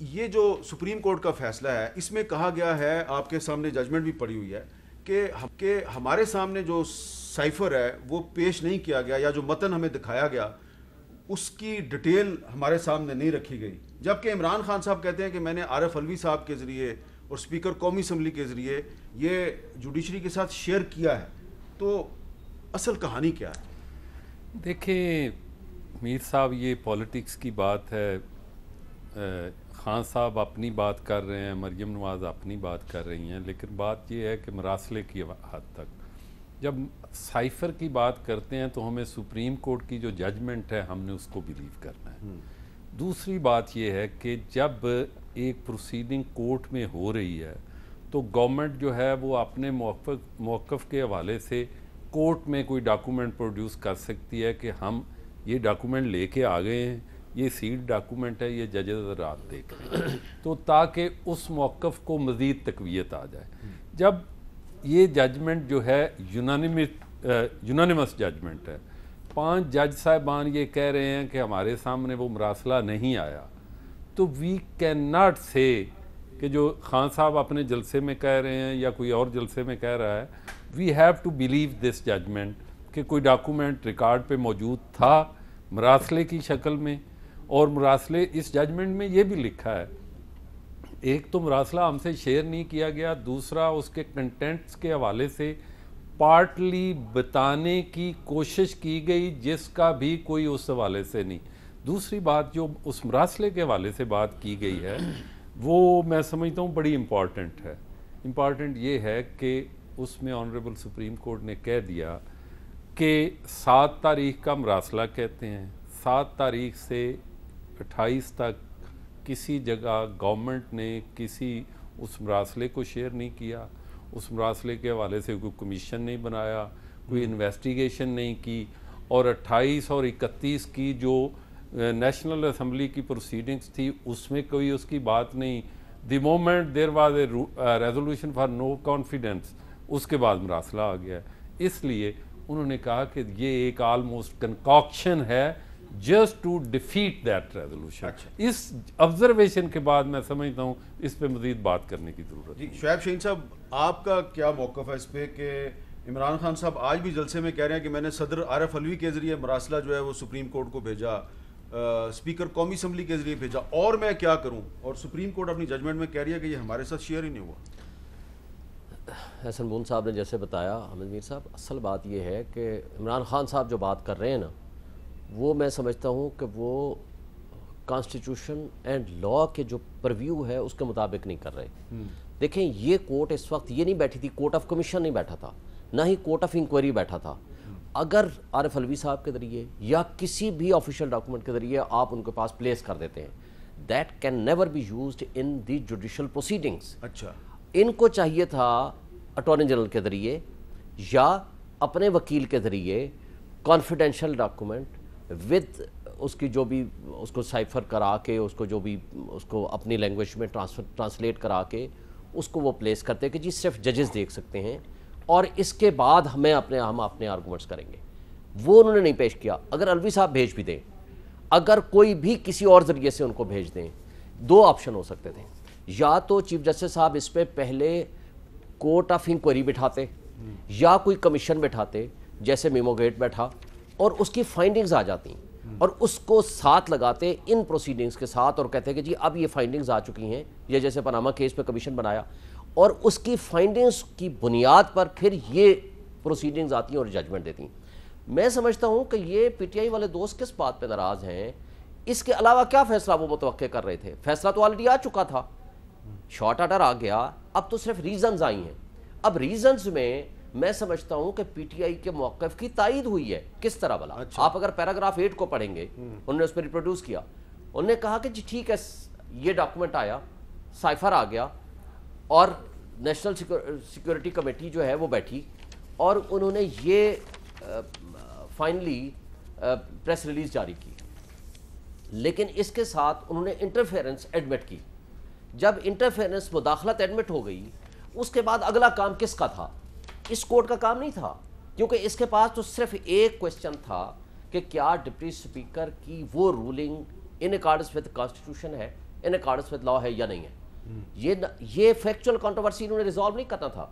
یہ جو supreme court کا فیصلہ ہے اس میں کہا گیا ہے, آپ کے سامنے ججمنٹ بھی پڑی ہوئی ہے, کہ ہمارے سامنے جو سائفر ہے وہ پیش نہیں کیا گیا, یا جو متن ہمیں دکھایا گیا اس کی ڈیٹیل ہمارے سامنے نہیں رکھی گئی, جبکہ عمران خان صاحب کہتے ہیں کہ میں نے عارف علوی صاحب کے ذریعے اور اسپیکر قومی اسمبلی کے ذریعے یہ جوڈیشری کے ساتھ شیئر کیا ہے. تو اصل کہانی کیا ہے؟ دیکھیں میر صاحب, یہ پولیٹکس کی بات ہے. خان صاحب اپنی بات کر رہے ہیں, مریم نواز اپنی بات کر رہی ہیں, لیکن بات یہ ہے کہ مراسلے کی حد تک جب سائفر کی بات کرتے ہیں تو ہمیں سپریم کورٹ کی جو ججمنٹ ہے ہم نے اس کو بلیو کرنا ہے. دوسری بات یہ ہے کہ جب ایک پروسیڈنگ کورٹ میں ہو رہی ہے تو گورنمنٹ جو ہے وہ اپنے موقف کے حوالے سے کورٹ میں کوئی ڈاکومنٹ پروڈیوس کر سکتی ہے کہ ہم یہ ڈاکومنٹ لے کے آ گئے ہیں, یہ سیلڈ ڈاکومنٹ ہے, یہ ججز رات دیکھ رہے ہیں, تو تاکہ اس موقف کو مزید تقویت آ جائے. جب یہ ججمنٹ جو ہے یونانیمس ججمنٹ ہے, 5 جج صاحبان یہ کہہ رہے ہیں کہ ہمارے سامنے وہ مراسلہ نہیں آیا, تو وی کین ناٹ سے کہ جو خان صاحب اپنے جلسے میں کہہ رہے ہیں یا کوئی اور جلسے میں کہہ رہا ہے, we have to believe this judgment کہ کوئی ڈاکومنٹ ریکارڈ پہ موجود تھا مراسلے کی شکل میں. اور مراسلے اس ججمنٹ میں یہ بھی لکھا ہے, ایک تو مراسلہ ہم سے شیئر نہیں کیا گیا, دوسرا اس کے کنٹینٹس کے حوالے سے پارٹلی بتانے کی کوشش کی گئی جس کا بھی کوئی اس حوالے سے نہیں. دوسری بات جو اس مراسلے کے حوالے سے بات کی گئی ہے وہ میں سمجھتا ہوں بڑی امپورٹنٹ ہے. امپورٹنٹ یہ ہے کہ اس میں آنریبل سپریم کورٹ نے کہہ دیا کہ 7 تاریخ کا مراسلہ کہتے ہیں, 7 تاریخ سے 28 تک کسی جگہ گورنمنٹ نے کسی اس مراسلے کو شیئر نہیں کیا, اس مراسلے کے حوالے سے کوئی کمیشن نہیں بنایا, کوئی انویسٹیگیشن نہیں کی, اور 28 اور 31 کی جو نیشنل اسمبلی کی پروسیڈنگز تھی اس میں کوئی اس کی بات نہیں. The moment there was a resolution for no confidence, اس کے بعد مراسلہ آ گیا. اس لیے انہوں نے کہا کہ یہ ایک آلموسٹ کنکاکشن ہے just to defeat that resolution. اس آبزرویشن کے بعد میں سمجھتا ہوں اس پہ مزید بات کرنے کی ضرورت ہے. شعیب شاہین صاحب, آپ کا کیا موقف ہے اس پہ کہ عمران خان صاحب آج بھی جلسے میں کہہ رہے ہیں کہ میں نے صدر عارف علوی کے ذریعے مراسلہ جو ہے وہ سپریم کورٹ کو بھیجا, اسپیکر قومی اسمبلی کے ذریعے بھیجا, اور میں کیا کروں, اور سپریم کورٹ اپنی ججمنٹ میں کہہ رہی ہے کہ یہ ہمارے ساتھ شیئر ہی نہیں ہوا. حسن بون صاحب نے جیسے بتایا, حامد میر صاحب, اصل بات یہ ہے کہ عمران خان صاحب جو بات کر رہے ہیں نا, وہ میں سمجھتا ہوں کہ وہ کانسٹیٹیوشن اینڈ لا کے جو پرویو ہے اس کے مطابق نہیں کر رہے. دیکھیں یہ کورٹ اس وقت یہ نہیں بیٹھی تھی, کورٹ آف کمیشن نہیں بیٹھا تھا, نہ ہی کورٹ آف انکوائری بیٹھا تھا. اگر عارف علوی صاحب کے ذریعے یا کسی بھی آفیشیل ڈاکومنٹ کے ذریعے آپ ان کے پاس پلیس کر دیتے ہیں, that can never be used in the judicial proceedings. اچھا, ان کو چاہیے تھا اٹارنی جنرل کے ذریعے یا اپنے وکیل کے ذریعے کانفیڈینشیل ڈاکومنٹ ود اس کی جو بھی اس کو سائفر کرا کے اس کو جو بھی اس کو اپنی لینگویج میں ٹرانسلیٹ کرا کے اس کو وہ پلیس کرتے کہ جی صرف ججز دیکھ سکتے ہیں, اور اس کے بعد ہم اپنے آرگومنٹس کریں گے. وہ انہوں نے نہیں پیش کیا. اگر علوی صاحب بھیج بھی دیں, اگر کوئی بھی کسی اور ذریعے سے ان کو بھیج دیں, 2 آپشن ہو سکتے تھے. یا تو چیف جسٹس صاحب اس پہ پہلے کورٹ آف انکوائری بٹھاتے یا کوئی کمیشن بٹھاتے جیسے میمو گیٹ بیٹھا, اور اس کی فائنڈنگز آ جاتی اور اس کو ساتھ لگاتے ان پروسیڈنگز کے ساتھ اور کہتے کہ جی اب یہ فائنڈنگز آ چکی ہیں, یا جیسے پاناما کیس پہ کمیشن بنایا اور اس کی فائنڈنگز کی بنیاد پر پھر یہ پروسیڈنگز آتی ہیں اور ججمنٹ دیتی ہیں. میں سمجھتا ہوں کہ یہ پی ٹی آئی والے دوست کس بات پہ ناراض ہیں, اس کے علاوہ کیا فیصلہ وہ متوقع کر رہے تھے؟ فیصلہ تو آلریڈی آ چکا تھا, شارٹ آرڈر آ گیا, اب تو صرف ریزنز آئی ہیں. اب ریزنز میں سمجھتا ہوں کہ پی ٹی آئی کے موقف کی تائید ہوئی ہے. کس طرح بلا؟ آپ اگر پیراگراف 8 کو پڑھیں گے, انہوں نے اس میں ریپروڈیوس کیا, انہوں نے کہا کہ جی ٹھیک ہے یہ ڈاکومنٹ آیا, سائفر آ گیا, اور نیشنل سیکورٹی کمیٹی جو ہے وہ بیٹھی اور انہوں نے یہ فائنلی پریس ریلیز جاری کی. لیکن اس کے ساتھ انہوں نے انٹرفیئرنس ایڈمٹ کی. جب انٹرفیئرنس مداخلت ایڈمٹ ہو گئی, اس کے بعد اگلا کام کس کا تھا؟ اس کورٹ کا کام نہیں تھا, کیونکہ اس کے پاس تو صرف ایک کوشچن تھا کہ کیا ڈپٹی اسپیکر کی وہ ruling in accordance with constitution ہے. ان اکارڈنس ود لا ہے یا نہیں ہے. یہ فیکچوئل کنٹروورسی انہوں نے ریزالو نہیں کرنا تھا.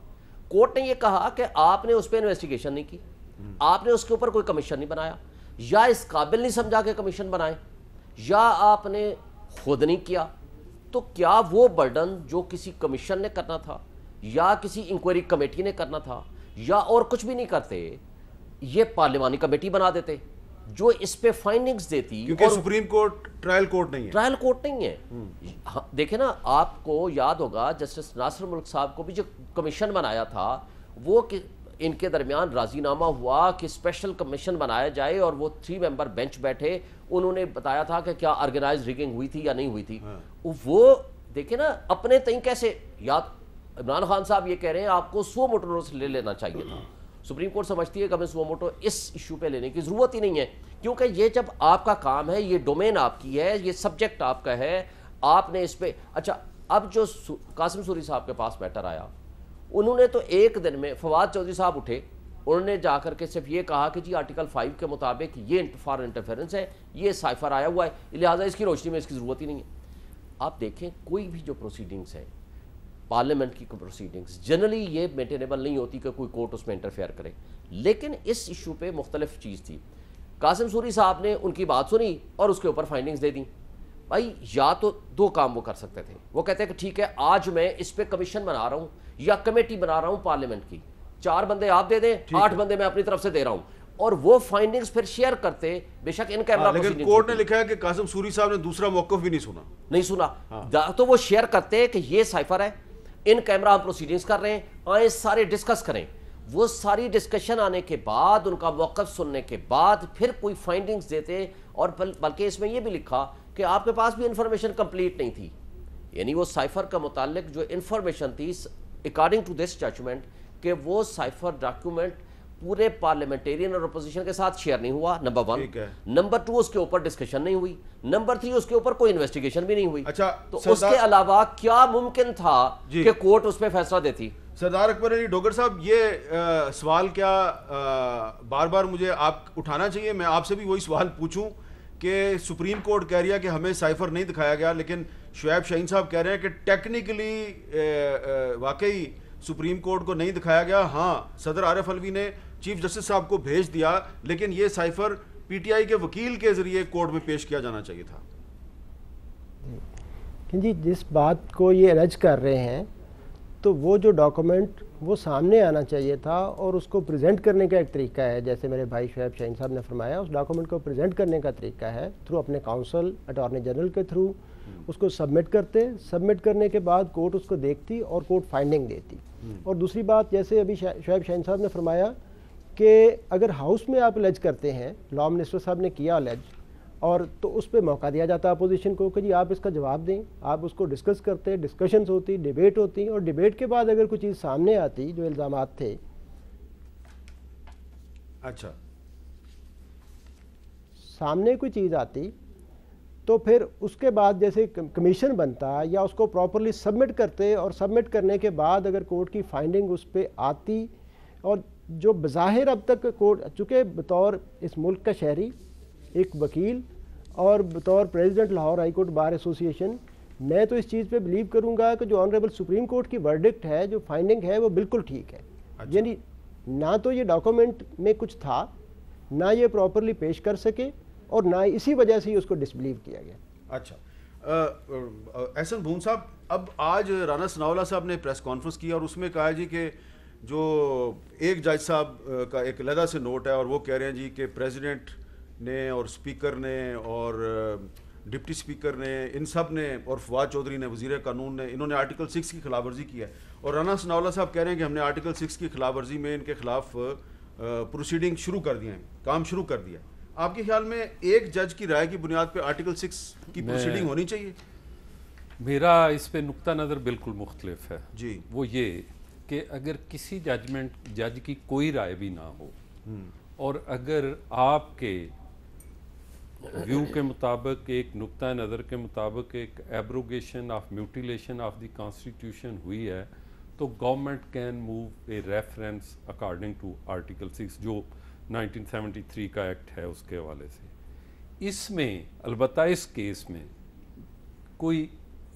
کورٹ نے یہ کہا کہ آپ نے اس پہ انویسٹیگیشن نہیں کی, آپ نے اس کے اوپر کوئی کمیشن نہیں بنایا, یا اس قابل نہیں سمجھا کہ کمیشن بنائے, یا آپ نے خود نہیں کیا, تو کیا وہ برڈن جو کسی کمیشن نے کرنا تھا یا کسی انکوائری کمیٹی نے کرنا تھا یا اور کچھ بھی نہیں کرتے, یہ پارلیمانی کمیٹی بنا دیتے جو اس پہ فائنڈنگز دیتی. کیونکہ سپریم کورٹ ٹرائل کورٹ نہیں ہے, ٹرائل کورٹ نہیں ہے. دیکھیں نا, آپ کو یاد ہوگا جسٹس ناصر ملک صاحب کو بھی جو کمیشن بنایا تھا وہ ان کے درمیان راضی نامہ ہوا کہ اسپیشل کمیشن بنایا جائے, اور وہ 3 ممبر بینچ بیٹھے, انہوں نے بتایا تھا کہ کیا آرگنائز ریگنگ ہوئی تھی یا نہیں ہوئی تھی. وہ دیکھیں نا اپنے تئیں کیسے, یاد عمران خان صاحب یہ کہہ رہے ہیں آپ کو سو موٹو سے لے لینا چاہیے تھا. سپریم کورٹ سمجھتی ہے کہ ہمیں سو موٹو اس ایشو پہ لینے کی ضرورت ہی نہیں ہے, کیونکہ یہ جب آپ کا کام ہے, یہ ڈومین آپ کی ہے, یہ سبجیکٹ آپ کا ہے, آپ نے اس پہ. اچھا, اب جو قاسم سوری صاحب کے پاس میٹر آیا, انہوں نے تو ایک دن میں, فواد چودھری صاحب اٹھے, انہوں نے جا کر کے صرف یہ کہا کہ جی آرٹیکل 5 کے مطابق یہ فارن انٹرفیرنس ہے, یہ سائفر آیا ہوا ہے, لہٰذا اس کی روشنی میں اس کی ضرورت ہی نہیں ہے. آپ دیکھیں کوئی بھی جو پروسیڈنگز ہے, پارلیمنٹ کی پروسیڈنگز, جنرلی یہ مینٹینیبل نہیں ہوتی کہ کوئی کورٹ اس میں انٹرفیئر کرے, لیکن اس ایشو پہ مختلف چیز تھی. قاسم سوری صاحب نے ان کی بات سنی اور اس کے اوپر فائنڈنگز دے دیں. بھائی یا تو 2 کام وہ کر سکتے تھے, وہ کہتے ہیں کہ ٹھیک ہے آج میں اس پہ کمیشن بنا رہا ہوں یا کمیٹی بنا رہا ہوں پارلیمنٹ کی, 4 بندے آپ دے دیں, 8 بندے میں اپنی طرف سے دے رہا ہوں, اور وہ فائنڈنگز پھر شیئر کرتے, بے شک ان کیمرہ پروسیڈنگز. لیکن کورٹ نے لکھا ہے کہ قاسم سوری صاحب نے دوسرا موقف بھی نہیں سنا, تو وہ شیئر کرتے کہ یہ سائفر ہے, ان کیمرہ ہم پروسیڈنگز کر رہے ہیں, آئیں سارے ڈسکس کریں. وہ ساری ڈسکشن آنے کے بعد, ان کا موقف سننے کے بعد پھر کوئی فائنڈنگز دیتے, اور بلکہ اس میں یہ بھی لکھا کہ آپ کے پاس بھی انفارمیشن کمپلیٹ نہیں تھی, یعنی وہ سائفر کا متعلق جو انفارمیشن تھی اکارڈنگ ٹو دس ججمنٹ, کہ وہ سائفر ڈاکیومنٹ پورے پارلیمنٹیرین اور اپوزیشن کے ساتھ شیئر نہیں ہوا, نمبر 1. نمبر 2, اس کے اوپر ڈسکشن نہیں ہوئی. نمبر 3, اس کے اوپر کوئی انویسٹیگیشن بھی نہیں ہوئی. تو اس کے علاوہ کیا ممکن تھا کہ کورٹ اس پہ فیصلہ دیتی؟ سردار اکبر علی ڈوگر صاحب, یہ سوال کیا بار بار مجھے آپ اٹھانا چاہیے؟ میں آپ سے بھی وہی سوال پوچھوں کہ سپریم کورٹ کہہ رہی ہے کہ ہمیں سائفر نہیں دکھایا گیا, لیکن شعیب شاہین صاحب کہہ رہے ہیں کہ ٹیکنیکلی واقعی سپریم کورٹ کو نہیں دکھایا گیا. ہاں, صدر عارف علوی نے چیف جسٹس صاحب کو بھیج دیا, لیکن یہ سائفر پی ٹی آئی کے وکیل کے ذریعے کورٹ میں پیش کیا جانا چاہیے تھا. جی, جس بات کو یہ الج کر رہے ہیں تو وہ جو ڈاکومنٹ وہ سامنے آنا چاہیے تھا, اور اس کو پریزنٹ کرنے کا ایک طریقہ ہے, جیسے میرے بھائی شعیب شاہین صاحب نے فرمایا, اس ڈاکومنٹ کو پریزنٹ کرنے کا طریقہ ہے تھرو اپنے کاؤنسل, اٹارنی جنرل کے تھرو اس کو سبمٹ کرتے, سبمٹ کرنے کے بعد کورٹ اس کو دیکھتی اور کورٹ فائنڈنگ دیتی. اور دوسری بات, جیسے ابھی شعیب شاہین صاحب نے فرمایا کہ اگر ہاؤس میں آپ الج کرتے ہیں, لا منسٹر صاحب نے کیا الج, اور تو اس پہ موقع دیا جاتا ہے اپوزیشن کو کہ جی آپ اس کا جواب دیں, آپ اس کو ڈسکس کرتے, ڈسکشنز ہوتی, ڈیبیٹ ہوتی, اور ڈیبیٹ کے بعد اگر کوئی چیز سامنے آتی, جو الزامات تھے, اچھا سامنے کوئی چیز آتی, تو پھر اس کے بعد جیسے کمیشن بنتا یا اس کو پراپرلی سبمٹ کرتے, اور سبمٹ کرنے کے بعد اگر کورٹ کی فائنڈنگ اس پہ آتی, اور جو بظاہر اب تک کورٹ, چونکہ بطور اس ملک کا شہری, ایک وکیل, اور بطور president Lahore high court bar association, میں تو اس چیز پہ بلیو کروں گا کہ جو آنریبل سپریم کورٹ کی ورڈکٹ ہے, جو فائنڈنگ ہے, وہ بالکل ٹھیک ہے. یعنی نہ تو یہ ڈاکومنٹ میں کچھ تھا, نہ یہ پراپرلی پیش کر سکے, اور نہ اسی وجہ سے اس کو ڈسبلیو کیا گیا. اچھا, احسن بھون صاحب, اب آج رانا ثناءاللہ صاحب نے پریس کانفرنس کی اور اس میں کہا جی کہ جو ایک جج صاحب کا ایک علیحدہ سے نوٹ ہے, اور وہ کہہ رہے ہیں جی کہ پریزیڈنٹ نے اور اسپیکر نے اور ڈپٹی اسپیکر نے, ان سب نے, اور فواد چودھری نے, وزیر قانون نے, انہوں نے آرٹیکل 6 کی خلاف ورزی کی ہے. اور رانا ثناءاللہ صاحب کہہ رہے ہیں کہ ہم نے آرٹیکل 6 کی خلاف ورزی میں ان کے خلاف پروسیڈنگ شروع کر دیا ہے, کام شروع کر دیا. آپ کے خیال میں ایک جج کی رائے کی بنیاد پہ آرٹیکل 6 کی پروسیڈنگ ہونی چاہیے؟ میرا اس پہ نقطہ نظر بالکل مختلف ہے جی. وہ یہ کہ اگر کسی جج کی کوئی رائے بھی نہ ہو, اور اگر آپ کے ویو کے مطابق, ایک نقطہ نظر کے مطابق ایک abrogation of mutilation of the constitution ہوئی ہے, تو government can move a reference according to article 6 جو 1973 کا ایکٹ ہے, اس کے حوالے سے. اس میں البتہ اس کیس میں کوئی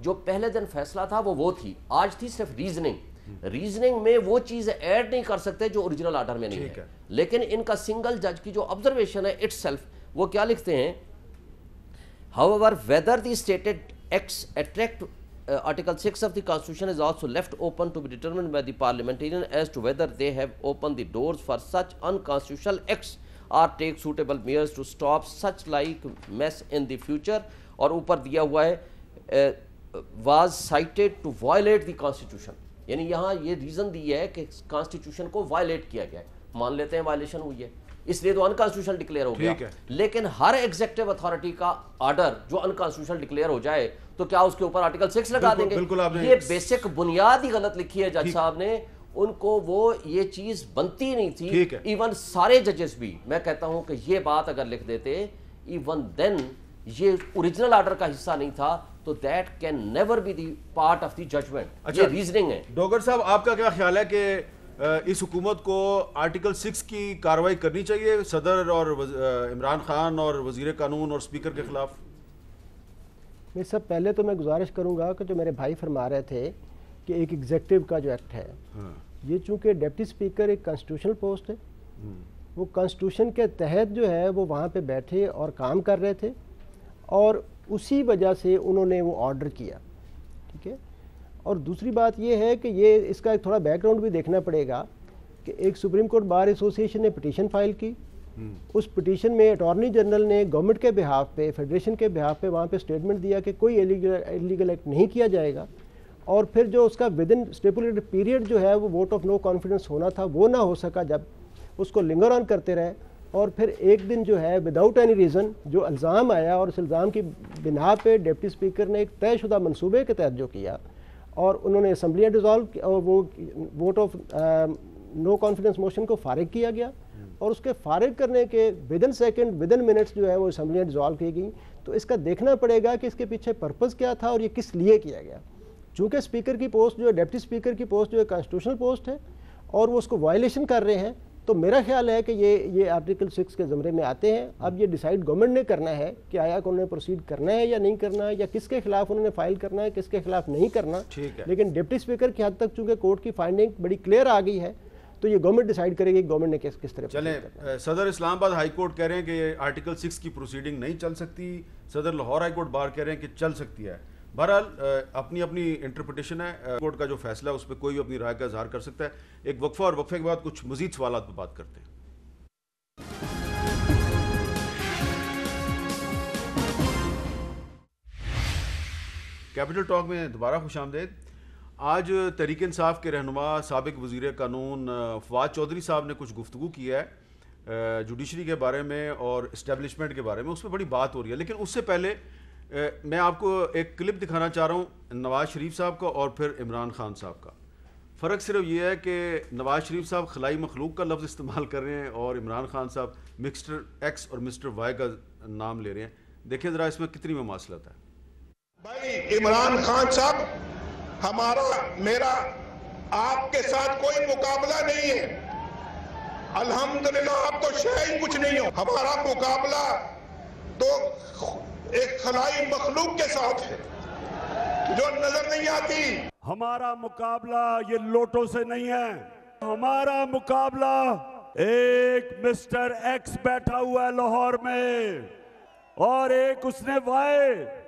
جو پہلے دن فیصلہ تھا وہ تھی، آج تھی صرف ریزننگ میں وہ چیز ایڈ نہیں کر سکتے جو اوریجنل آرڈر میں نہیں ہے. لیکن ان کا سنگل جج کی جو آبزرویشن ہے اٹ سیلف، وہ کیا لکھتے ہیں، however whether the stated acts attract Article 6 of the Constitution is also left open to be determined by the parliamentarian as to whether they have opened the doors for such unconstitutional acts or take suitable measures to stop such like mess in the future. اور اوپر دیا ہوا ہے was cited to violate the Constitution، یعنی یہاں یہ reason دی ہے کہ کانسٹیٹیوشن کو وائلیٹ کیا گیا ہے. مان لیتے ہیں وائلیشن ہوئی ہے، اس لیے تو انکانسٹیٹیوشنل ڈکلیئر ہو گیا. لیکن ہر ایگزیکٹو اتھارٹی کا آرڈر جو انکانسٹیٹیوشنل ڈکلیئر ہو جائے تو کیا اس کے اوپر آرٹیکل 6 لگا دیں گے؟ یہ بیسک بنیاد ہی غلط لکھی ہے جج صاحب نے. ان کو وہ یہ چیز بنتی نہیں تھی. ایون سارے ججز بھی، میں کہتا ہوں کہ یہ بات اگر لکھ دیتے ایون دین یہ اوریجنل آرڈر کا حصہ نہیں تھا تو that can never be the part of the judgment. یہ ریزننگ ہے. ڈوگر صاحب آپ کا کیا خیال ہے کہ اس حکومت کو آرٹیکل 6 کی کارروائی کرنی چاہیے صدر اور عمران خان اور وزیر قانون اور اسپیکر کے خلاف؟ میں سب پہلے تو میں گزارش کروں گا کہ جو میرے بھائی فرما رہے تھے کہ ایک ایگزیکٹو کا جو ایکٹ ہے، یہ چونکہ ڈپٹی اسپیکر ایک کانسٹیٹیوشنل پوسٹ ہے، وہ کانسٹیٹیوشن کے تحت جو ہے وہ وہاں پہ بیٹھے اور کام کر رہے تھے اور اسی وجہ سے انہوں نے وہ آرڈر کیا. ٹھیک ہے. اور دوسری بات یہ ہے کہ یہ اس کا ایک تھوڑا بیک گراؤنڈ بھی دیکھنا پڑے گا کہ ایک سپریم کورٹ بار ایسوسی ایشن نے پٹیشن فائل کی. اس پٹیشن میں اٹارنی جنرل نے گورنمنٹ کے بہاف پہ، فیڈریشن کے بہاف پہ وہاں پہ اسٹیٹمنٹ دیا کہ کوئی ایلیگل ایکٹ نہیں کیا جائے گا. اور پھر جو اس کا ودن اسٹیپولیٹڈ پیریڈ جو ہے وہ ووٹ آف نو کانفیڈنس ہونا تھا وہ نہ ہو سکا، جب اس کو لنگر آن کرتے رہے. اور پھر ایک دن جو ہے وداؤٹ اینی ریزن جو الزام آیا اور اس الزام کی بنا پہ ڈپٹی اسپیکر نے ایک طے شدہ منصوبے کے تحت جو کیا اور انہوں نے اسمبلیاں ڈیزالو اور وہ vote of no confidence motion کو فارغ کیا گیا اور اس کے فارغ کرنے کے ودن سیکنڈ ودن منٹس جو ہے وہ اسمبلیاں ڈیزالو کی گئیں. تو اس کا دیکھنا پڑے گا کہ اس کے پیچھے پرپز کیا تھا اور یہ کس لیے کیا گیا. چونکہ اسپیکر کی پوسٹ جو ہے، ڈپٹی اسپیکر کی پوسٹ جو ہے کانسٹیٹیوشنل پوسٹ ہے اور وہ اس کو وائلیشن کر رہے ہیں، تو میرا خیال ہے کہ یہ آرٹیکل 6 کے زمرے میں آتے ہیں. اب یہ ڈیسائیڈ گورنمنٹ نے کرنا ہے کہ آیا کہ انہوں نے پروسیڈ کرنا ہے یا نہیں کرنا ہے، یا کس کے خلاف انہوں نے فائل کرنا ہے، کس کے خلاف نہیں کرنا. لیکن ڈپٹی اسپیکر کی حد تک چونکہ کورٹ کی فائنڈنگ بڑی کلیئر آ گئی ہے تو یہ گورنمنٹ ڈیسائیڈ کرے گی گورنمنٹ نے کس طرح. چلیں، صدر اسلام آباد ہائی کورٹ کہہ رہے ہیں کہ یہ آرٹیکل 6 کی پروسیڈنگ نہیں چل سکتی، صدر لاہور ہائی کورٹ بار کہہ رہے ہیں کہ چل سکتی ہے. بہرحال اپنی انٹرپریٹیشن ہے، کورٹ کا جو فیصلہ ہے اس پہ کوئی بھی اپنی رائے کا اظہار کر سکتا ہے. ایک وقفہ اور وقفے کے بعد کچھ مزید سوالات پہ بات کرتے ہیں. کیپٹل ٹاک میں دوبارہ خوش آمدید. آج تحریک انصاف کے رہنما سابق وزیر قانون فواد چودھری صاحب نے کچھ گفتگو کی ہے جوڈیشری کے بارے میں اور اسٹیبلشمنٹ کے بارے میں. اس پہ بڑی بات ہو رہی ہے، لیکن اس سے پہلے میں آپ کو ایک کلپ دکھانا چاہ رہا ہوں نواز شریف صاحب کا اور پھر عمران خان صاحب کا. فرق صرف یہ ہے کہ نواز شریف صاحب خلائی مخلوق کا لفظ استعمال کر رہے ہیں اور عمران خان صاحب مسٹر ایکس اور مسٹر وائی کا نام لے رہے ہیں. دیکھیں ذرا اس میں کتنی مماثلت ہے. بھائی عمران خان صاحب، ہمارا میرا آپ کے ساتھ کوئی مقابلہ نہیں ہے. الحمدللہ آپ تو شاید کچھ نہیں ہو. ہمارا مقابلہ تو ایک خلائی مخلوق کے ساتھ ہے جو نظر نہیں آتی. ہمارا مقابلہ یہ لوٹوں سے نہیں ہے. ہمارا مقابلہ ایک مسٹر ایکس بیٹھا ہوا ہے لاہور میں اور ایک اس نے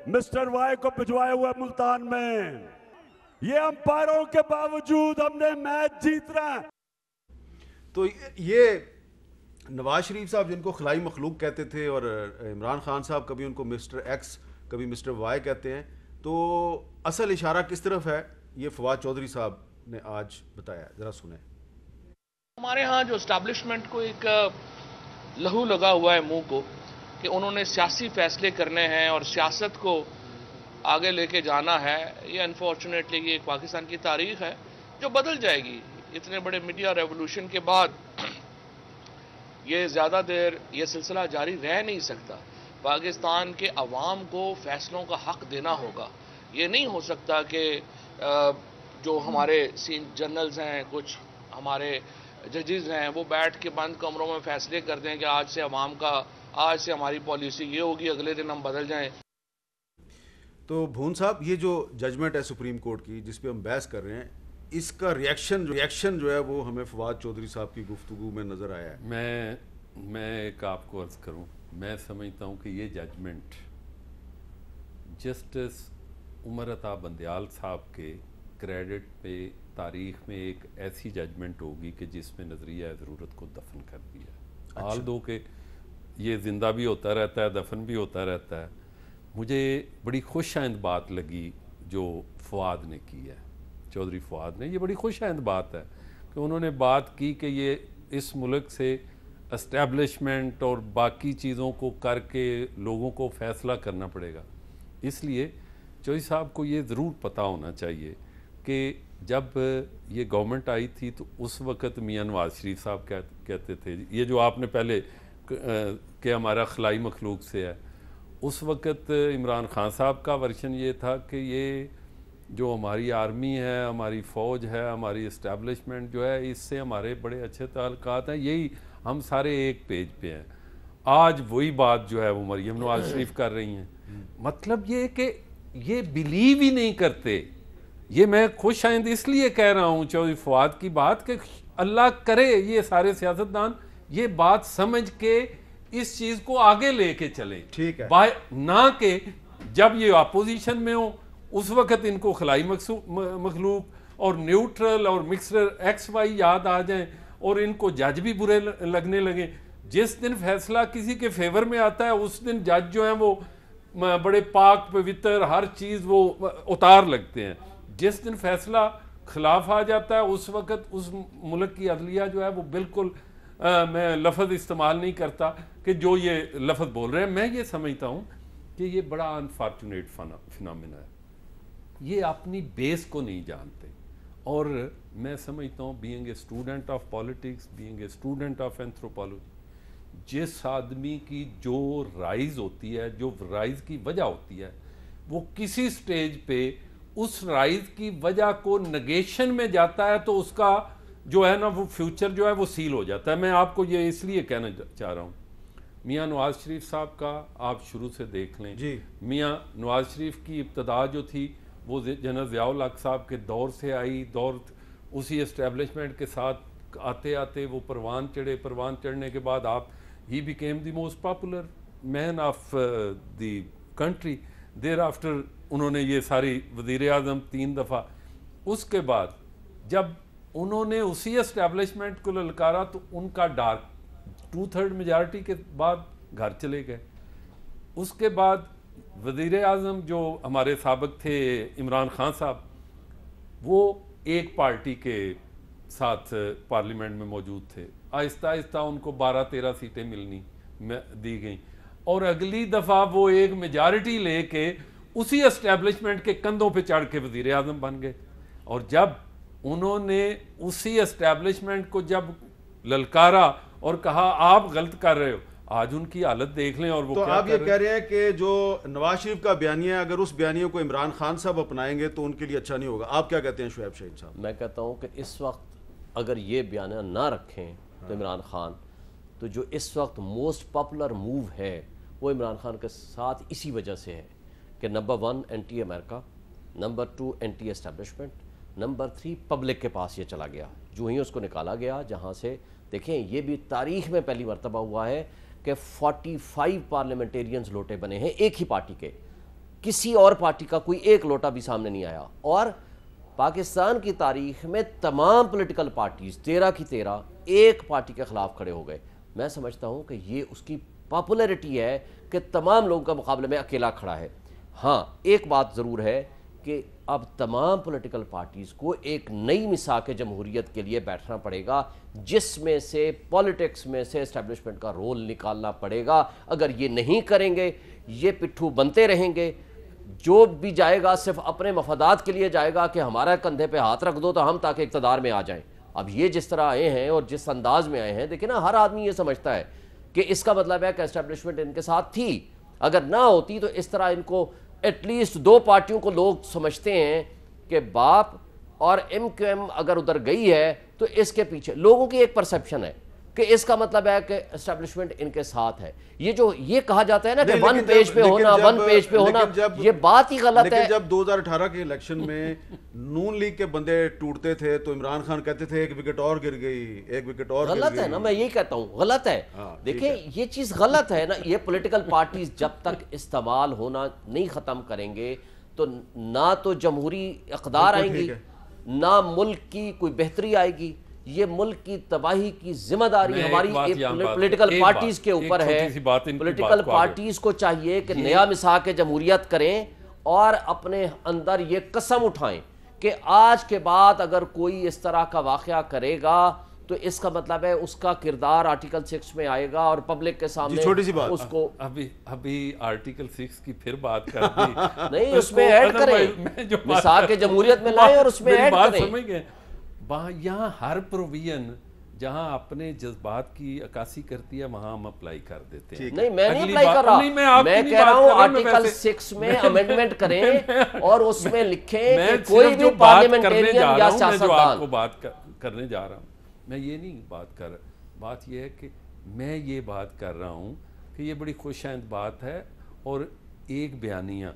مسٹر وائی کو بھجوایا ہوا ہے ملتان میں. یہ امپائروں کے باوجود ہم نے میچ جیت رہا ہے. تو یہ نواز شریف صاحب جن کو خلائی مخلوق کہتے تھے اور عمران خان صاحب کبھی ان کو مسٹر ایکس کبھی مسٹر وائی کہتے ہیں، تو اصل اشارہ کس طرف ہے یہ فواد چودھری صاحب نے آج بتایا. ذرا سنیں. ہمارے ہاں جو اسٹیبلشمنٹ کو ایک لہو لگا ہوا ہے منہ کو کہ انہوں نے سیاسی فیصلے کرنے ہیں اور سیاست کو آگے لے کے جانا ہے. یہ انفارچونیٹلی یہ ایک پاکستان کی تاریخ ہے جو بدل جائے گی. اتنے بڑے میڈیا ریولوشن کے بعد یہ زیادہ دیر یہ سلسلہ جاری رہ نہیں سکتا. پاکستان کے عوام کو فیصلوں کا حق دینا ہوگا. یہ نہیں ہو سکتا کہ جو ہمارے جنرلز ہیں، کچھ ہمارے ججز ہیں، وہ بیٹھ کے بند کمروں میں فیصلے کرتے ہیں کہ آج سے ہماری پالیسی یہ ہوگی، اگلے دن ہم بدل جائیں. تو بھون صاحب یہ جو ججمنٹ ہے سپریم کورٹ کی جس پہ ہم بحث کر رہے ہیں اس کا ریئیکشن جو ہے وہ ہمیں فواد چودھری صاحب کی گفتگو میں نظر آیا ہے. میں ایک آپ کو عرض کروں, میں سمجھتا ہوں کہ یہ ججمنٹ جسٹس عمر عطا بندیال صاحب کے کریڈٹ پہ تاریخ میں ایک ایسی ججمنٹ ہوگی کہ جس میں نظریہ ضرورت کو دفن کر دیا. حال دو کہ یہ زندہ بھی ہوتا رہتا ہے, دفن بھی ہوتا رہتا ہے. مجھے بڑی خوش آئند بات لگی جو فواد نے کی ہے, چودھری فواد نے. یہ بڑی خوش آئند بات ہے کہ انہوں نے بات کی کہ یہ اس ملک سے اسٹیبلشمنٹ اور باقی چیزوں کو کر کے لوگوں کو فیصلہ کرنا پڑے گا. اس لیے چودھری صاحب کو یہ ضرور پتہ ہونا چاہیے کہ جب یہ گورنمنٹ آئی تھی تو اس وقت میاں نواز شریف صاحب کہتے تھے, یہ جو آپ نے پہلے کہ ہمارا خلائی مخلوق سے ہے, اس وقت عمران خان صاحب کا ورژن یہ تھا کہ یہ جو ہماری آرمی ہے, ہماری فوج ہے, ہماری اسٹیبلشمنٹ جو ہے, اس سے ہمارے بڑے اچھے تعلقات ہیں, یہی ہم سارے ایک پیج پہ ہیں. آج وہی بات جو ہے وہ مریم نواز شریف کر رہی ہیں. مطلب یہ کہ یہ بلیو ہی نہیں کرتے. یہ میں خوش آئند اس لیے کہہ رہا ہوں چودھری فواد کی بات کہ اللہ کرے یہ سارے سیاستدان یہ بات سمجھ کے اس چیز کو آگے لے کے چلیں, ٹھیک ہے, نہ کہ جب یہ اپوزیشن میں ہوں اس وقت ان کو خلائی مخلوق اور نیوٹرل اور مکسر ایکس وائی یاد آ جائیں اور ان کو جج بھی برے لگنے لگیں. جس دن فیصلہ کسی کے فیور میں آتا ہے اس دن جج جو ہیں وہ بڑے پاک پوتر ہر چیز وہ اتار لگتے ہیں. جس دن فیصلہ خلاف آ جاتا ہے اس وقت اس ملک کی عدلیہ جو ہے وہ بالکل میں لفظ استعمال نہیں کرتا کہ جو یہ لفظ بول رہے ہیں. میں یہ سمجھتا ہوں کہ یہ بڑا انفارچونیٹ فنامنا ہے. یہ اپنی بیس کو نہیں جانتے, اور میں سمجھتا ہوں being a student of politics, being a student of anthropology, جس آدمی کی جو رائز ہوتی ہے, جو رائز کی وجہ ہوتی ہے, وہ کسی سٹیج پہ اس رائز کی وجہ کو نگیشن میں جاتا ہے تو اس کا جو ہے نا وہ فیوچر جو ہے وہ سیل ہو جاتا ہے. میں آپ کو یہ اس لیے کہنا چاہ رہا ہوں, میاں نواز شریف صاحب کا آپ شروع سے دیکھ لیں. میاں نواز شریف کی ابتدا جو تھی وہ جنرل ضیاء الحق صاحب کے دور سے آئی, دور اسی اسٹیبلشمنٹ کے ساتھ آتے آتے وہ پروان چڑھے. پروان چڑھنے کے بعد ہی became the most popular man of the country. Thereafter انہوں نے یہ ساری وزیر اعظم 3 دفعہ. اس کے بعد جب انہوں نے اسی اسٹیبلشمنٹ کو للکارا تو ان کا ڈارک 2/3 میجارٹی کے بعد گھر چلے گئے. اس کے بعد وزیر اعظم جو ہمارے سابق تھے عمران خان صاحب, وہ ایک پارٹی کے ساتھ پارلیمنٹ میں موجود تھے. آہستہ آہستہ ان کو 12-13 سیٹیں دی گئیں, اور اگلی دفعہ وہ ایک میجارٹی لے کے اسی اسٹیبلشمنٹ کے کندھوں پہ چڑھ کے وزیر اعظم بن گئے. اور جب انہوں نے اسی اسٹیبلشمنٹ کو جب للکارا اور کہا آپ غلط کر رہے ہو, آج ان کی حالت دیکھ لیں. اور وہ تو آپ یہ کہہ رہے ہیں کہ جو نواز شریف کا بیانیہ ہے اگر اس بیانیے کو عمران خان صاحب اپنائیں گے تو ان کے لیے اچھا نہیں ہوگا. آپ کیا کہتے ہیں شعیب شاہین صاحب؟ میں کہتا ہوں کہ اس وقت اگر یہ بیانیہ نہ رکھیں تو عمران خان, تو جو اس وقت موسٹ پاپولر موو ہے وہ عمران خان کے ساتھ اسی وجہ سے ہے کہ نمبر 1 اینٹی امریکہ, نمبر 2 اینٹی اسٹیبلشمنٹ, نمبر 3 پبلک کے پاس یہ چلا گیا. جو ہی اس کو نکالا گیا جہاں سے, دیکھیں یہ بھی تاریخ میں پہلی مرتبہ ہوا ہے کہ 45 پارلیمنٹیرینز لوٹے بنے ہیں ایک ہی پارٹی کے. کسی اور پارٹی کا کوئی ایک لوٹا بھی سامنے نہیں آیا. اور پاکستان کی تاریخ میں تمام پولیٹیکل پارٹیز 13 کی 13 ایک پارٹی کے خلاف کھڑے ہو گئے. میں سمجھتا ہوں کہ یہ اس کی پاپولیرٹی ہے کہ تمام لوگوں کا مقابلے میں اکیلا کھڑا ہے. ہاں ایک بات ضرور ہے کہ اب تمام پولیٹیکل پارٹیز کو ایک نئی مساق جمہوریت کے لیے بیٹھنا پڑے گا, جس میں سے پولیٹکس میں سے اسٹیبلشمنٹ کا رول نکالنا پڑے گا. اگر یہ نہیں کریں گے یہ پٹھو بنتے رہیں گے. جو بھی جائے گا صرف اپنے مفادات کے لیے جائے گا کہ ہمارا کندھے پہ ہاتھ رکھ دو تو ہم تاکہ اقتدار میں آ جائیں. اب یہ جس طرح آئے ہیں اور جس انداز میں آئے ہیں, دیکھیں نا, ہر آدمی یہ سمجھتا ہے کہ اس کا مطلب ہے کہ اسٹیبلشمنٹ ان کے ساتھ تھی. اگر نہ ہوتی تو اس طرح ان کو ایٹ لیسٹ 2 پارٹیوں کو لوگ سمجھتے ہیں کہ باپ اور ایم کیو ایم اگر ادھر گئی ہے تو اس کے پیچھے لوگوں کی ایک پرسیپشن ہے کہ اس کا مطلب ہے کہ اسٹیبلشمنٹ ان کے ساتھ ہے. یہ جو یہ کہا جاتا ہے نا کہ ون پیج پہ ہونا, ون پیج پہ ہونا, یہ بات ہی غلط ہے. لیکن جب 2018 کے الیکشن میں نون لیگ کے بندے ٹوٹتے تھے تو عمران خان کہتے تھے ایک وکٹ اور گر گئی, ایک وکٹ اور گر گئی. غلط ہے نا, میں یہی کہتا ہوں غلط ہے. دیکھیں یہ چیز غلط ہے نا. یہ پولیٹیکل پارٹیز جب تک استعمال ہونا نہیں ختم کریں گے تو نہ تو جمہوری اقدار آئیں گی, نہ ملک کی کوئی بہتری آئے گی. یہ ملک کی تباہی کی ذمہ داری ہماری پولیٹیکل پارٹیز کے اوپر ہے. پولیٹیکل پارٹیز کو چاہیے کہ نیا مساق جمہوریت کریں اور اپنے اندر یہ قسم اٹھائیں کہ آج کے بعد اگر کوئی اس طرح کا واقعہ کرے گا تو اس کا مطلب ہے اس کا کردار آرٹیکل 6 میں آئے گا اور پبلک کے سامنے چھوٹی سی بات اس کو ابھی آرٹیکل 6 کی پھر بات کر دی نہیں, اس میں ایڈ کریں, مساق جمہوریت میں لائیں اور اس میں ایڈ کریں. سمجھ گئے یہاں ہر پروویژن جہاں اپنے جذبات کی عکاسی کرتی ہے وہاں ہم اپلائی کر دیتے ہیں. نہیں میں نہیں اپلائی کر رہا, میں کہہ رہا ہوں آرٹیکل 6 میں امینڈمنٹ کریں اور اس میں لکھیں کہ کوئی بھی پارلیمنٹیرین یا سیاستدان. کو بات کرنے جا رہا ہوں میں یہ نہیں بات کر رہا, بات یہ ہے کہ میں یہ بات کر رہا ہوں کہ یہ بڑی خوش آئند بات ہے اور ایک بیانیہ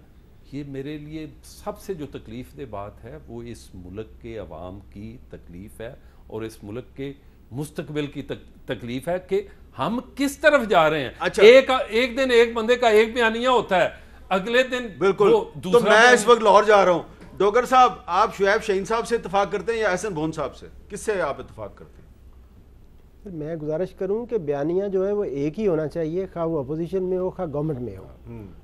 یہ میرے لیے سب سے جو تکلیف دہ بات ہے وہ اس ملک کے عوام کی تکلیف ہے اور اس ملک کے مستقبل کی تکلیف ہے کہ ہم کس طرف جا رہے ہیں. ایک دن ایک بندے کا ایک بیانیہ ہوتا ہے, اگلے دن بالکل. تو میں اس وقت لاہور جا رہا ہوں. ڈوگر صاحب آپ شعیب شاہین صاحب سے اتفاق کرتے ہیں یا احسن بھون صاحب سے, کس سے آپ اتفاق کرتے ہیں؟ میں گزارش کروں کہ بیانیہ جو ہے وہ ایک ہی ہونا چاہیے, خواہ وہ اپوزیشن میں ہو خواہ گورنمنٹ میں ہو,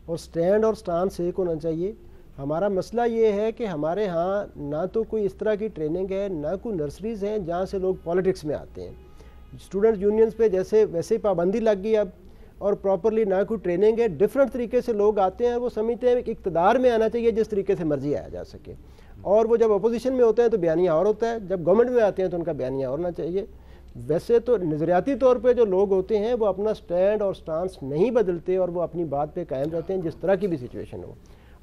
اور سٹینڈ اور سٹانس ایک ہونا چاہیے. ہمارا مسئلہ یہ ہے کہ ہمارے ہاں نہ تو کوئی اس طرح کی ٹریننگ ہے, نہ کوئی نرسریز ہیں جہاں سے لوگ پالیٹکس میں آتے ہیں. اسٹوڈنٹ یونینز پہ ویسے ہی پابندی لگ گئی اب, اور پراپرلی نہ کوئی ٹریننگ ہے. ڈفرینٹ طریقے سے لوگ آتے ہیں, وہ سمجھتے ہیں کہ اقتدار میں آنا چاہیے جس طریقے سے مرضی آیا جا سکے, اور وہ جب اپوزیشن میں ہوتے ہیں تو بیانیہ اور ہوتا ہے, جب گورنمنٹ میں آتے ہیں تو ان کا بیانیہ اور ہونا چاہیے. ویسے تو نظریاتی طور پہ جو لوگ ہوتے ہیں وہ اپنا سٹینڈ اور سٹانس نہیں بدلتے اور وہ اپنی بات پہ قائم رہتے ہیں جس طرح کی بھی سچویشن ہو.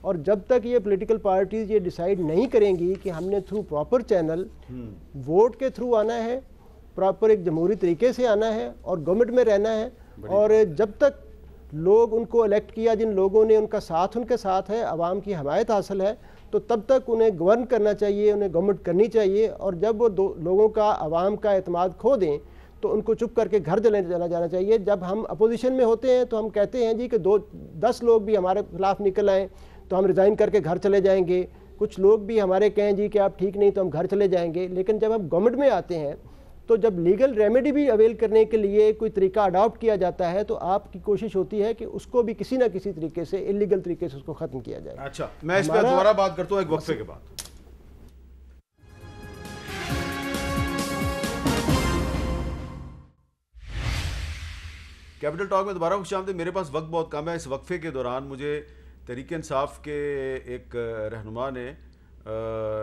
اور جب تک یہ پولیٹیکل پارٹیز یہ ڈیسائیڈ نہیں کریں گی کہ ہم نے تھرو پراپر چینل ووٹ کے تھرو آنا ہے, پراپر ایک جمہوری طریقے سے آنا ہے اور گورنمنٹ میں رہنا ہے, اور جب تک لوگ ان کو الیکٹ کیا جن لوگوں نے ان کا ساتھ ان کے ساتھ ہے, عوام کی حمایت حاصل ہے, تو تب تک انہیں گورن کرنا چاہیے, انہیں گورنمنٹ کرنی چاہیے. اور جب وہ لوگوں کا عوام کا اعتماد کھو دیں تو ان کو چپ کر کے گھر چلا جانا چاہیے. جب ہم اپوزیشن میں ہوتے ہیں تو ہم کہتے ہیں جی کہ 10 لوگ بھی ہمارے خلاف نکل آئیں تو ہم ریزائن کر کے گھر چلے جائیں گے, کچھ لوگ بھی ہمارے کہیں جی کہ آپ ٹھیک نہیں تو ہم گھر چلے جائیں گے. لیکن جب ہم گورنمنٹ میں آتے ہیں تو جب لیگل ریمیڈی بھی اویل کرنے کے لیے کوئی طریقہ اڈاپٹ کیا جاتا ہے تو آپ کی کوشش ہوتی ہے کہ اس کو بھی کسی نہ کسی طریقے سے انلیگل طریقے سے اس کو ختم کیا جائے. اچھا میں اس پہ دوبارہ بات کرتا ہوں ایک وقفے کے بعد. کیپٹل ٹاک میں دوبارہ خوش آمدید. میرے پاس وقت بہت کم ہے. اس وقفے کے دوران مجھے تحریک انصاف کے ایک رہنما نے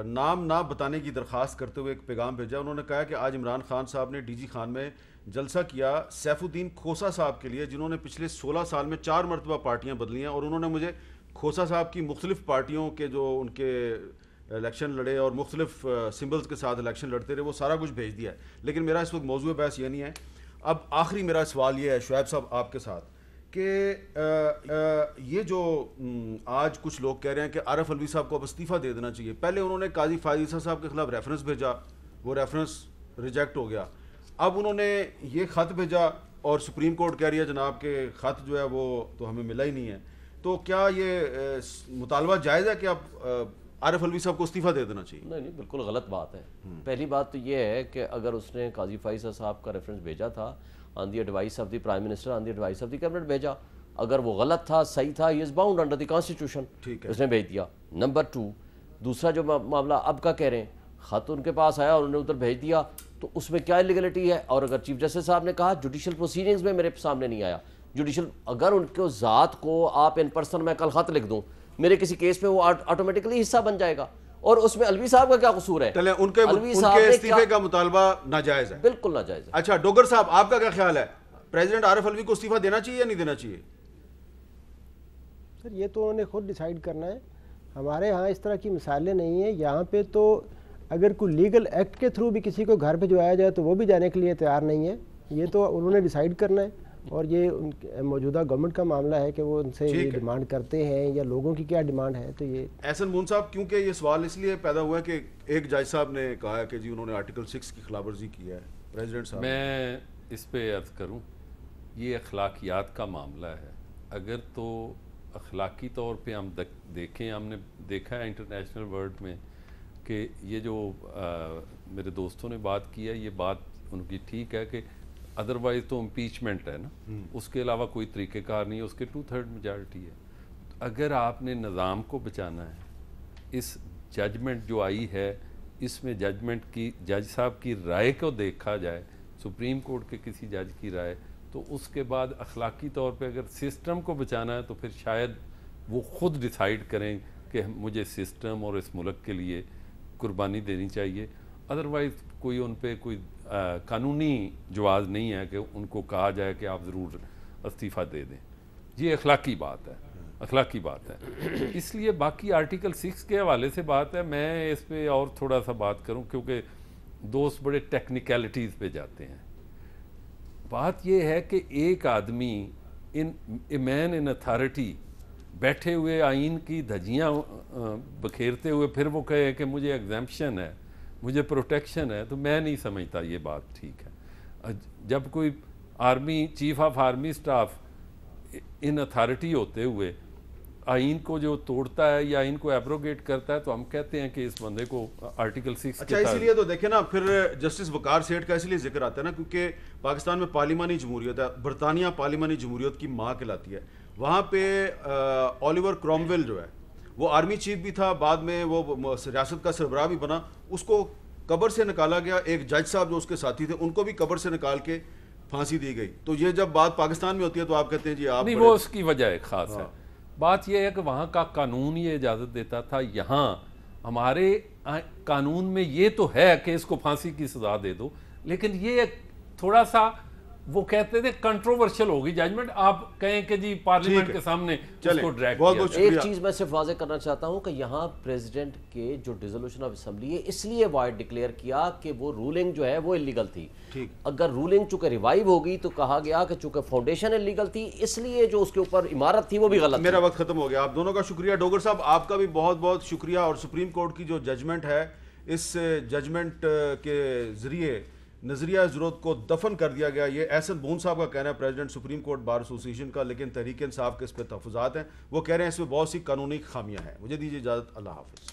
نام نہ بتانے کی درخواست کرتے ہوئے ایک پیغام بھیجا. انہوں نے کہا کہ آج عمران خان صاحب نے ڈی جی خان میں جلسہ کیا سیف الدین کھوسا صاحب کے لیے, جنہوں نے پچھلے 16 سال میں 4 مرتبہ پارٹیاں بدلی ہیں, اور انہوں نے مجھے کھوسا صاحب کی مختلف پارٹیوں کے جو ان کے الیکشن لڑے اور مختلف سمبلز کے ساتھ الیکشن لڑتے رہے وہ سارا کچھ بھیج دیا ہے. لیکن میرا اس وقت موضوع بحث یہ نہیں ہے. اب آخری میرا سوال یہ ہے شعیب صاحب آپ کے ساتھ کہ یہ جو آج کچھ لوگ کہہ رہے ہیں کہ عارف الوی صاحب کو اب استعفیٰ دے دینا چاہیے. پہلے انہوں نے قاضی فائز عیسیٰ صاحب کے خلاف ریفرنس بھیجا, وہ ریفرنس ریجیکٹ ہو گیا. اب انہوں نے یہ خط بھیجا اور سپریم کورٹ کہہ رہی ہے جناب کہ خط جو ہے وہ تو ہمیں ملا ہی نہیں ہے. تو کیا یہ مطالبہ جائز ہے کہ اب عارف الوی صاحب کو استعفیٰ دے دینا چاہیے؟ نہیں بالکل غلط بات ہے. پہلی بات تو یہ ہے کہ اگر اس نے قاضی فائز صاحب کا ریفرنس بھیجا تھا on the advice of the prime minister, on the advice of the cabinet بھیجا, اگر وہ غلط تھا صحیح تھا, he is bound under the constitution, اس نے بھیج دیا. نمبر 2 دوسرا جو معاملہ اب کا کہہ رہے ہیں, خط ان کے پاس آیا اور انہوں نے ادھر بھیج دیا تو اس میں کیا انلیگلٹی ہے؟ اور اگر چیف جسٹس صاحب نے کہا جوڈیشل پروسیڈنگز میں میرے سامنے نہیں آیا, جوڈیشل اگر ان کو ذات کو آپ ان پرسن میں کل خط لکھ دوں میرے کسی کیس میں وہ آٹومیٹکلی حصہ بن جائے گا. اور اس میں الوی صاحب کا کیا قصور ہے؟ ان کے استعفے کا مطالبہ ناجائز ہے. بالکل ناجائز ہے. اچھا ڈوگر صاحب آپ کا کیا خیال ہے, پریزیڈنٹ عارف الوی کو استعفیٰ دینا چاہیے یا نہیں دینا چاہیے؟ سر یہ تو انہوں نے خود ڈیسائیڈ کرنا ہے. ہمارے ہاں اس طرح کی مثالیں نہیں ہیں. یہاں پہ تو اگر کوئی لیگل ایکٹ کے تھرو بھی کسی کو گھر پہ جو آیا جائے تو وہ بھی جانے کے لیے تیار نہیں ہے. یہ تو انہوں نے ڈیسائیڈ کرنا ہے، اور یہ موجودہ گورنمنٹ کا معاملہ ہے کہ وہ ان سے یہ ڈیمانڈ کرتے ہیں یا لوگوں کی کیا ڈیمانڈ ہے. تو یہ احسن مون صاحب، کیونکہ یہ سوال اس لیے پیدا ہوا ہے کہ ایک جج صاحب نے کہا ہے کہ جی انہوں نے آرٹیکل 6 کی خلاف ورزی کی ہے. پریزیڈنٹ صاحب، میں اس پہ عرض کروں، یہ اخلاقیات کا معاملہ ہے. اگر تو اخلاقی طور پہ ہم دیکھیں، ہم نے دیکھا ہے انٹرنیشنل ورلڈ میں کہ یہ جو میرے دوستوں نے بات کی ہے، یہ بات ان کی ٹھیک ہے کہ ادروائز تو امپیچمنٹ ہے نا، اس کے علاوہ کوئی طریقہ کار نہیں ہے، اس کے 2/3 میجارٹی ہے. اگر آپ نے نظام کو بچانا ہے، اس ججمنٹ جو آئی ہے اس میں ججمنٹ کی جج صاحب کی رائے کو دیکھا جائے، سپریم کورٹ کے کسی جج کی رائے، تو اس کے بعد اخلاقی طور پہ اگر سسٹم کو بچانا ہے تو پھر شاید وہ خود ڈیسائیڈ کریں کہ مجھے سسٹم اور اس ملک کے لیے قربانی دینی چاہیے. ادروائز کوئی ان پہ کوئی قانونی جواز نہیں ہے کہ ان کو کہا جائے کہ آپ ضرور استعفیٰ دے دیں. یہ اخلاقی بات ہے، اخلاقی بات ہے. اس لیے باقی آرٹیکل 6 کے حوالے سے بات ہے. میں اس پہ اور تھوڑا سا بات کروں کیونکہ دوست بڑے ٹیکنیکلٹیز پہ جاتے ہیں. بات یہ ہے کہ ایک آدمی مین ان اتھارٹی بیٹھے ہوئے آئین کی دھجیاں بکھیرتے ہوئے پھر وہ کہے کہ مجھے ایگزیمپشن ہے، مجھے پروٹیکشن ہے، تو میں نہیں سمجھتا یہ بات ٹھیک ہے. جب کوئی army chief of army staff in authority ہوتے ہوئے آئین کو جو توڑتا ہے یا آئین کو ایبروگیٹ کرتا ہے تو ہم کہتے ہیں کہ اس بندے کو آرٹیکل 6 اچھا اسی لیے تو دیکھیں نا، پھر جسٹس وقار سیٹھ کا اس لیے ذکر آتا ہے نا کیونکہ پاکستان میں پارلیمانی جمہوریت ہے. برطانیہ پارلیمانی جمہوریت کی ماں کہلاتی ہے. وہاں پہ اولیور کرومویل جو ہے وہ آرمی چیف بھی تھا، بعد میں وہ ریاست کا سربراہ بھی بنا. اس کو قبر سے نکالا گیا. ایک جج صاحب جو اس کے ساتھی تھے ان کو بھی قبر سے نکال کے پھانسی دی گئی. تو یہ جب بات پاکستان میں ہوتی ہے تو آپ کہتے ہیں جی آپ نہیں، وہ اس کی وجہ ایک خاص ہے. بات یہ ہے کہ وہاں کا قانون یہ اجازت دیتا تھا. یہاں ہمارے قانون میں یہ تو ہے کہ اس کو پھانسی کی سزا دے دو، لیکن یہ تھوڑا سا وہ کہتے تھے کنٹروورشل ہوگی ججمنٹ. آپ کہیں کہ جی پارلیمنٹ کے سامنے اس کو ڈریگ کیا. ایک چیز میں صرف واضح کرنا چاہتا ہوں کہ یہاں پریزیڈنٹ کے جو ڈیزولوشن آف اسمبلی ہے اس لیے وائڈ ڈکلیئر کیا کہ وہ رولنگ جو ہے وہ انلیگل تھی. اگر رولنگ چونکہ ریوائیو ہوگی تو کہا گیا کہ چونکہ فاؤنڈیشن انلیگل تھی اس لیے جو اس کے اوپر عمارت تھی وہ بھی غلط تھی. میرا وقت ختم ہو گیا. آپ دونوں کا شکریہ. ڈوگر صاحب آپ کا بھی بہت بہت شکریہ. اور سپریم کورٹ کی جو ججمنٹ ہے، اس ججمنٹ کے ذریعے نظریہ ضرورت کو دفن کر دیا گیا. یہ احسن بون صاحب کا کہنا ہے، پریزیڈنٹ سپریم کورٹ بار ایسوسی ایشن کا. لیکن تحریک انصاف کے اس پہ تحفظات ہیں. وہ کہہ رہے ہیں اس میں بہت سی قانونی خامیاں ہیں. مجھے دیجیے اجازت. اللہ حافظ.